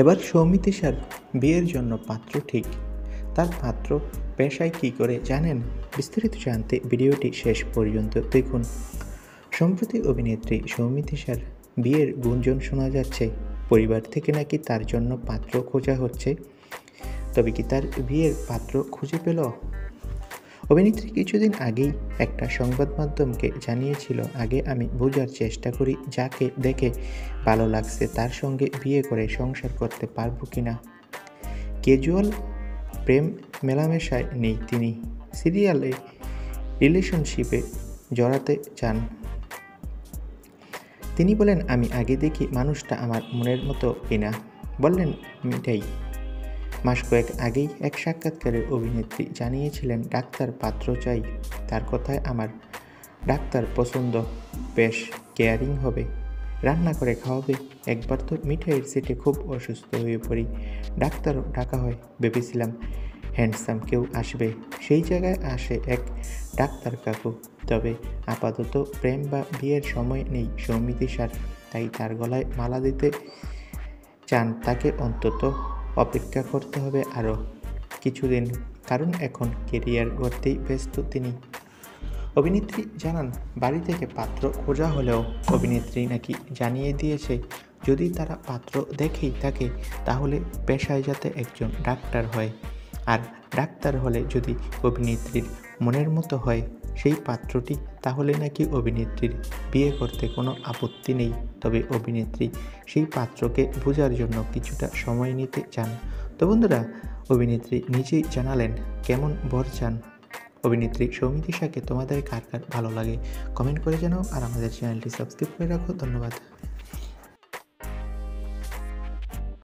এবার সৌমিত্রিষার বিয়ের জন্য পাত্র ঠিক। তার পাত্র পেশায় কী করে জানেন? বিস্তারিত জানতে ভিডিওটি শেষ পর্যন্ত দেখুন। সম্প্রতি অভিনেত্রী সৌমিত্রিষার বিয়ের গুঞ্জন শোনা যাচ্ছে। পরিবার থেকে নাকি তার জন্য পাত্র খোঁজা হচ্ছে। তবে কি তার বিয়ের পাত্র খুঁজে পেল? অভিনেত্রী কিছুদিন আগেই একটা সংবাদ মাধ্যমকে জানিয়েছিল, আগে আমি বোঝার চেষ্টা করি যাকে দেখে ভালো লাগছে তার সঙ্গে বিয়ে করে সংসার করতে পারবো কিনা। ক্যাজুয়াল প্রেম মেলামেশায় নেই তিনি, সিরিয়ালে রিলেশনশিপে জড়াতে চান। তিনি বলেন, আমি আগে দেখি মানুষটা আমার মনের মতো কিনা, বললেন মিঠাই। মাস কয়েক আগেই এক সাক্ষাৎকারে অভিনেত্রী জানিয়েছিলেন, ডাক্তার পাত্র চাই। তার কথায় আমার ডাক্তার পছন্দ, বেশ কেয়ারিং হবে, রান্না করে খাওয়াবে। একবার তো মিঠাইয়ের সিটে খুব অসুস্থ হয়ে পড়ি, ডাক্তারও ডাকা হয়। ভেবেছিলাম হ্যান্ডসাম কেউ আসবে, সেই জায়গায় আসে এক ডাক্তার কাকু। তবে আপাতত প্রেম বা বিয়ের সময় নেই সৌমিত্রিষার, তাই তার গলায় মালা দিতে চান তাকে অন্তত অপেক্ষা করতে হবে আরও কিছুদিন, কারণ এখন কেরিয়ার গড়তেই ব্যস্ত তিনি। অভিনেত্রী জানান, বাড়ি থেকে পাত্র খোঁজা হলেও অভিনেত্রী নাকি জানিয়ে দিয়েছে, যদি তারা পাত্র দেখেই থাকে তাহলে পেশায় যাতে একজন ডাক্তার হয়, আর ডাক্তার হলে যদি অভিনেত্রীর মনের মতো হয় সেই পাত্রটি, তাহলে নাকি অভিনেত্রীর বিয়ে করতে কোনো আপত্তি নেই। তবে অভিনেত্রী সেই পাত্রকে বোঝার জন্য কিছুটা সময় নিতে চান। তো বন্ধুরা, অভিনেত্রী নিজেই জানালেন কেমন বর চান। অভিনেত্রী সৌমিত্রিষাকে তোমাদের কার কার ভালো লাগে কমেন্ট করে জানাও, আর আমাদের চ্যানেলটি সাবস্ক্রাইব করে রাখো। ধন্যবাদ।